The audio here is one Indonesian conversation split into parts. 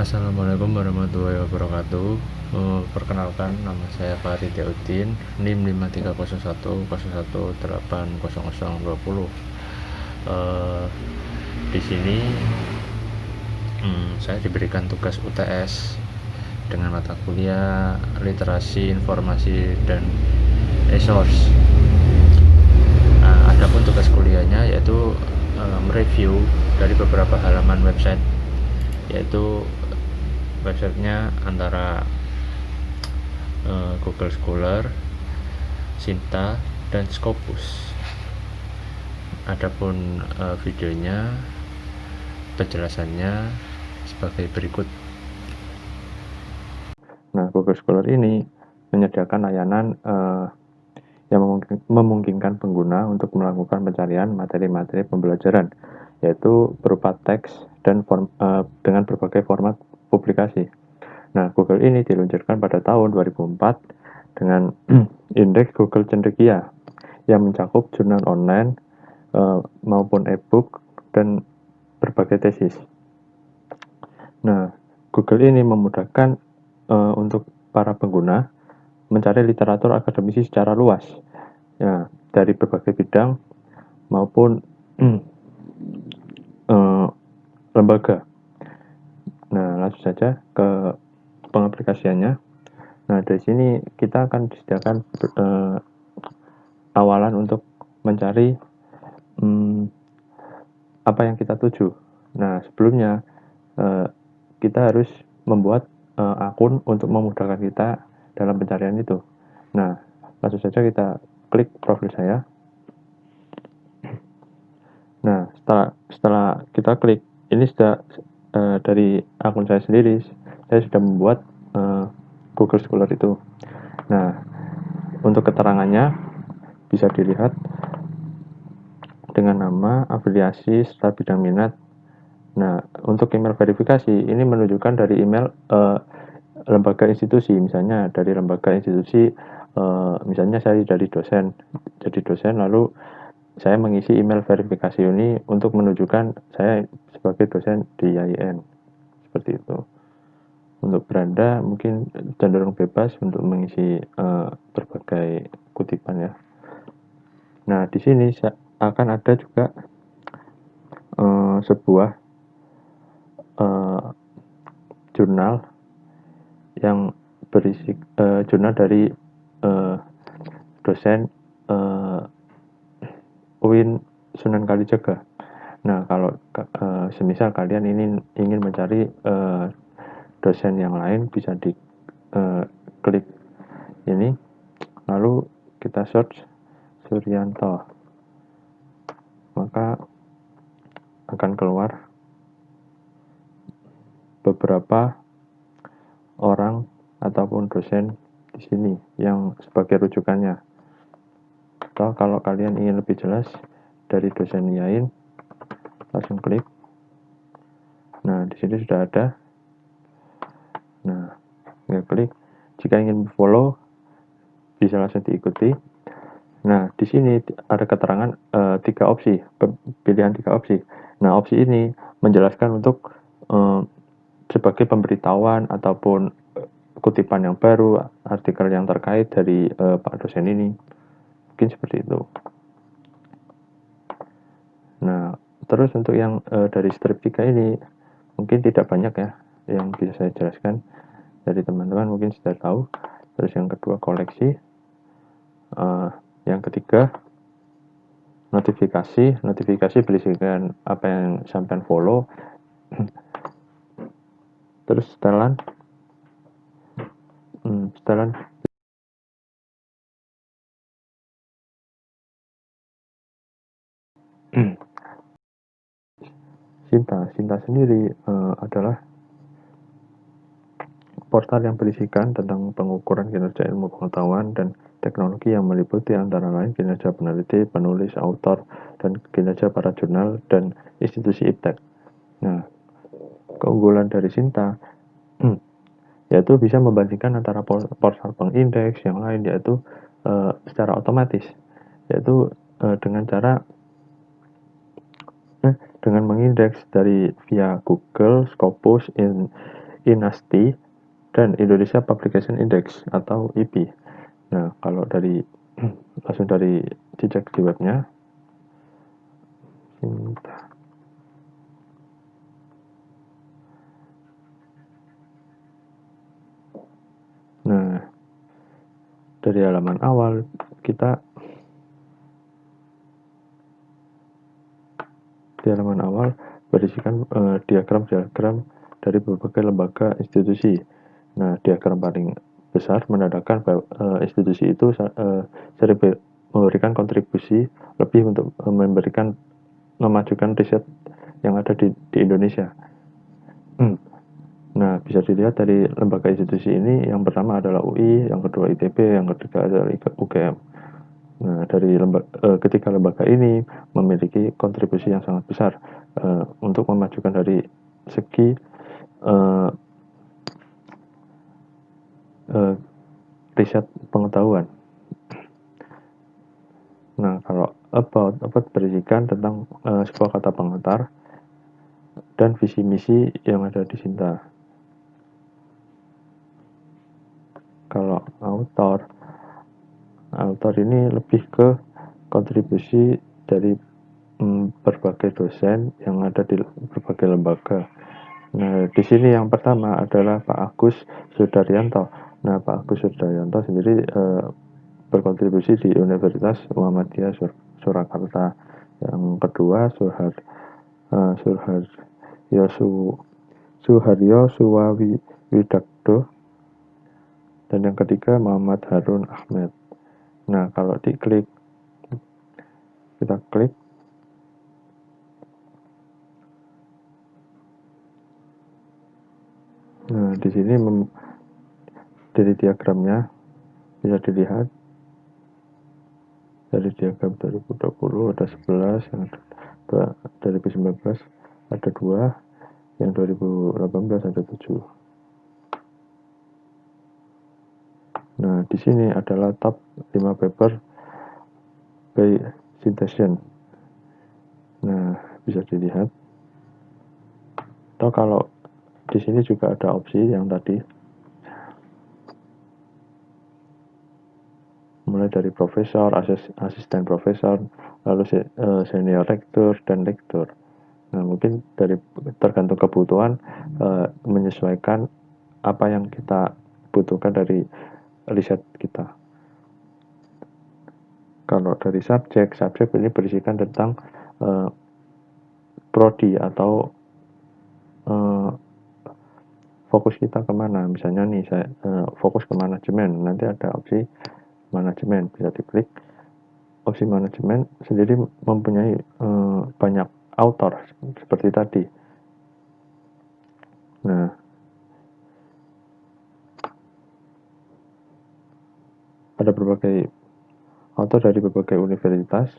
Assalamualaikum warahmatullahi wabarakatuh. Perkenalkan, nama saya Farid Yaudin, NIM 530101180020. Di sini saya diberikan tugas UTS dengan mata kuliah literasi informasi dan e-source. Adapun tugas kuliahnya yaitu mereview dari beberapa halaman website, yaitu websitenya antara Google Scholar, Sinta, dan Scopus. Adapun videonya, penjelasannya sebagai berikut. Nah, Google Scholar ini menyediakan layanan yang memungkinkan pengguna untuk melakukan pencarian materi-materi pembelajaran, yaitu berupa teks dan dengan berbagai format publikasi. Nah, Google ini diluncurkan pada tahun 2004 dengan indeks Google Cendekia yang mencakup jurnal online maupun e-book dan berbagai tesis. Nah, Google ini memudahkan untuk para pengguna mencari literatur akademisi secara luas, ya, dari berbagai bidang maupun lembaga. Nah, langsung saja ke pengaplikasiannya. Nah, dari sini kita akan disediakan awalan untuk mencari apa yang kita tuju. Nah, sebelumnya kita harus membuat akun untuk memudahkan kita dalam pencarian itu. Nah, langsung saja kita klik profil saya. Nah, setelah kita klik, ini sudah dari akun saya sendiri, saya sudah membuat Google Scholar itu. Nah, untuk keterangannya bisa dilihat dengan nama, afiliasi, serta bidang minat. Nah, untuk email verifikasi ini menunjukkan dari email lembaga institusi, misalnya dari lembaga institusi, misalnya saya dari dosen, jadi dosen, lalu saya mengisi email verifikasi ini untuk menunjukkan saya sebagai dosen di IAIN, seperti itu. Untuk beranda mungkin cenderung bebas untuk mengisi berbagai kutipan, ya. Nah, di sini akan ada juga sebuah jurnal yang berisi jurnal dari dosen UIN Sunan Kalijaga. Nah, kalau semisal kalian ini ingin mencari dosen yang lain, bisa diklik ini, lalu kita search Suryanto, maka akan keluar beberapa orang ataupun dosen di sini yang sebagai rujukannya. Atau kalau kalian ingin lebih jelas dari dosen IAIN, langsung klik. Nah, di sini sudah ada. Nah, tinggal klik. Jika ingin follow, bisa langsung diikuti. Nah, di sini ada keterangan 3 opsi, pilihan 3 opsi. Nah, opsi ini menjelaskan untuk sebagai pemberitahuan ataupun kutipan yang baru, artikel yang terkait dari Pak dosen ini. Mungkin seperti itu. Nah, terus untuk yang dari strip 3 ini mungkin tidak banyak, ya, yang bisa saya jelaskan. Dari teman-teman mungkin sudah tahu. Terus yang kedua koleksi. Yang ketiga notifikasi berisikan apa yang sampai follow. Terus setelan Sinta sendiri adalah portal yang berisikan tentang pengukuran kinerja ilmu pengetahuan dan teknologi yang meliputi antara lain kinerja peneliti, penulis, autor, dan kinerja para jurnal dan institusi iptek. Nah, keunggulan dari Sinta yaitu bisa membandingkan antara portal pengindeks yang lain, yaitu secara otomatis, yaitu dengan cara dengan mengindeks dari via Google, Scopus, INASTI, dan Indonesia Publication Index atau IPI. Nah, kalau dari langsung dari dicek di webnya. Nah, dari halaman awal kita berisikan diagram-diagram dari berbagai lembaga institusi. Nah, diagram paling besar menandakan bahwa institusi itu sering memberikan kontribusi lebih untuk memajukan riset yang ada di Indonesia. Nah, bisa dilihat dari lembaga institusi ini, yang pertama adalah UI, yang kedua ITB, yang ketiga adalah UGM. Nah, dari ketiga lembaga ini memiliki kontribusi yang sangat besar untuk memajukan dari segi riset pengetahuan. Nah, kalau about berisikan tentang sebuah kata pengantar dan visi misi yang ada di Sinta. Kalau autor ini lebih ke kontribusi dari berbagai dosen yang ada di berbagai lembaga. Nah, di sini yang pertama adalah Pak Agus Sudaryanto. Nah, Pak Agus Sudaryanto sendiri berkontribusi di Universitas Muhammadiyah Surakarta. Yang kedua Suharyo Suwawi Widakdo, dan yang ketiga Muhammad Harun Ahmed. Nah, kalau kita klik, nah di sini dari diagramnya bisa dilihat dari diagram 2020 ada 11, yang 2019 ada 2, yang 2018 ada 7. Nah, di sini adalah top 5 paper by citation. Nah, bisa dilihat. Atau kalau di sini juga ada opsi yang tadi, mulai dari profesor, asisten profesor, lalu senior lektur dan lektur. Nah, mungkin tergantung kebutuhan, menyesuaikan apa yang kita butuhkan dari riset kita. Kalau dari subjek ini berisikan tentang prodi atau fokus kita kemana. Misalnya nih, saya fokus ke manajemen, nanti ada opsi manajemen, bisa diklik. Opsi manajemen sendiri mempunyai banyak author seperti tadi. Nah, ada berbagai author dari berbagai universitas,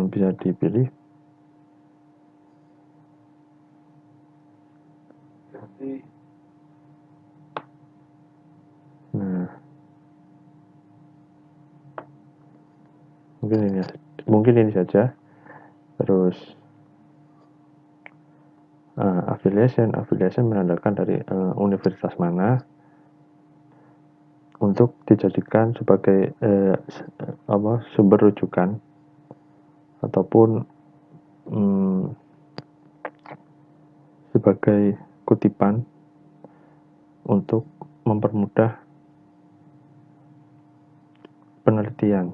bisa dipilih. Nah, mungkin ini saja. Terus affiliation menandakan dari universitas mana untuk dijadikan sebagai sumber rujukan ataupun sebagai kutipan untuk mempermudah penelitian.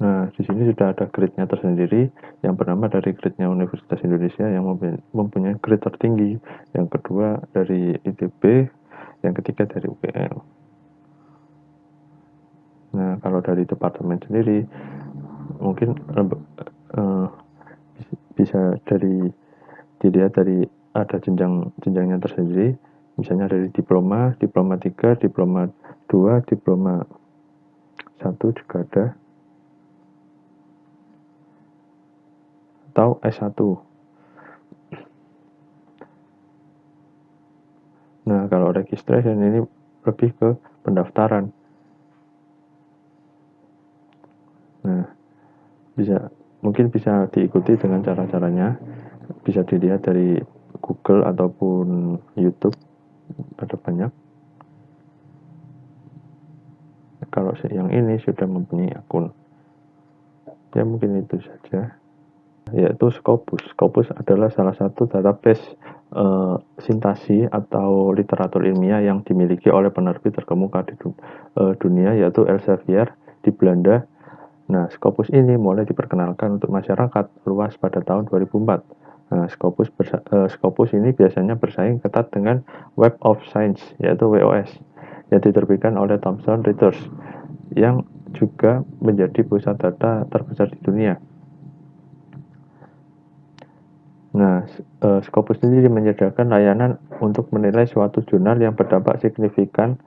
Nah, di sini sudah ada grade-nya tersendiri. Yang pertama dari grade-nya Universitas Indonesia yang mempunyai grade tertinggi, yang kedua dari ITB, yang ketiga dari UGM. Nah, kalau dari departemen sendiri, mungkin bisa dilihat dari ada jenjangnya tersendiri, misalnya dari diploma 3, diploma 2, diploma 1 juga ada, atau S1. Nah, kalau registration ini lebih ke pendaftaran. Nah, mungkin bisa diikuti dengan cara-caranya. Bisa dilihat dari Google ataupun YouTube ada banyak. Kalau yang ini sudah mempunyai akun, ya mungkin itu saja. Yaitu Scopus. Scopus adalah salah satu database sintasi atau literatur ilmiah yang dimiliki oleh penerbit terkemuka di dunia, yaitu Elsevier di Belanda. Nah, Scopus ini mulai diperkenalkan untuk masyarakat luas pada tahun 2004. Nah, Scopus ini biasanya bersaing ketat dengan Web of Science, yaitu WOS, yang diterbitkan oleh Thomson Reuters, yang juga menjadi pusat data terbesar di dunia. Nah, Scopus sendiri menyediakan layanan untuk menilai suatu jurnal yang berdampak signifikan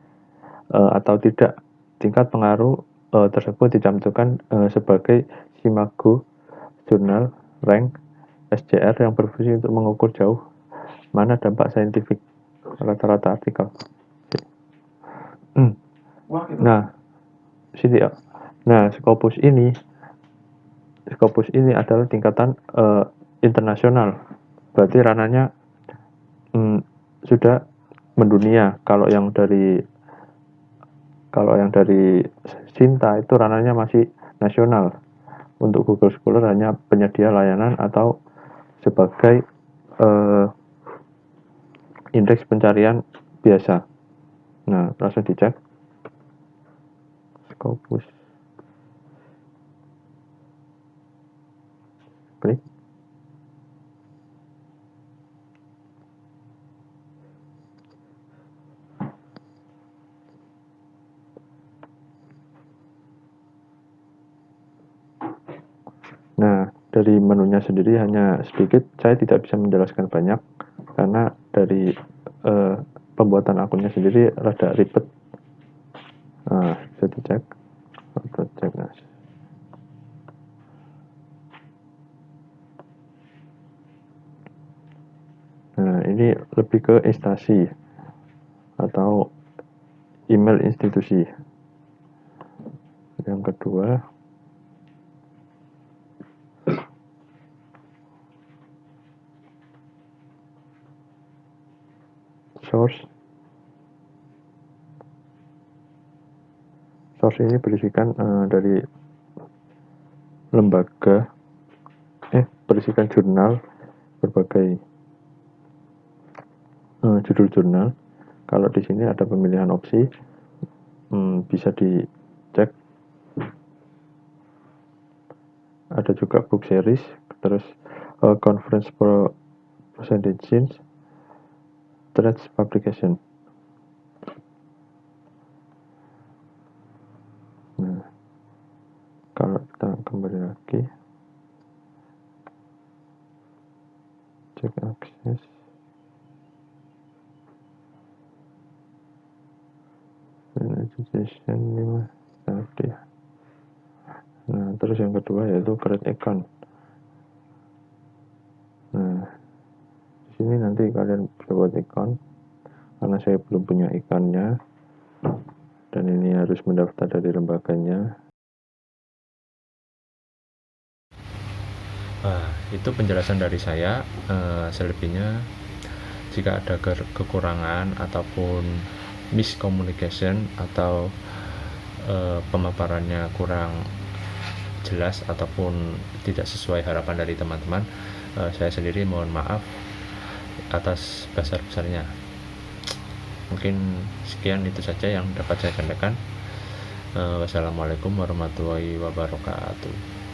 atau tidak. Tingkat pengaruh tersebut dicantumkan sebagai Simago Journal Rank SJR yang berfungsi untuk mengukur jauh mana dampak saintifik rata-rata artikel. Nah, sini ya. Nah, Scopus ini adalah tingkatan internasional. Berarti ranahnya sudah mendunia. Kalau yang dari Sinta itu ranahnya masih nasional. Untuk Google Scholar hanya penyedia layanan atau sebagai indeks pencarian biasa. Nah, langsung dicek. Scopus. Klik. Nah, dari menunya sendiri hanya sedikit, saya tidak bisa menjelaskan banyak karena dari pembuatan akunnya sendiri rada ribet. Nah, bisa dicek. Nah, ini lebih ke instansi atau email institusi. Yang kedua, source. Source ini berisikan dari lembaga, berisikan jurnal, berbagai judul jurnal. Kalau di sini ada pemilihan opsi, bisa dicek. Ada juga book series, terus conference presentations, threads publication. Nah, kalau kita kembali lagi, cek akses. Registration 5 tadi. Nah, terus yang kedua yaitu create account. Nah, di sini nanti kalian bisa buat account. Karena saya belum punya ikannya, dan ini harus mendaftar dari lembaganya. Itu penjelasan dari saya. Selebihnya, jika ada kekurangan ataupun miscommunication atau pemaparannya kurang jelas ataupun tidak sesuai harapan dari teman-teman, saya sendiri mohon maaf atas besar-besarnya. Mungkin sekian itu saja yang dapat saya sampaikan. Wassalamualaikum warahmatullahi wabarakatuh.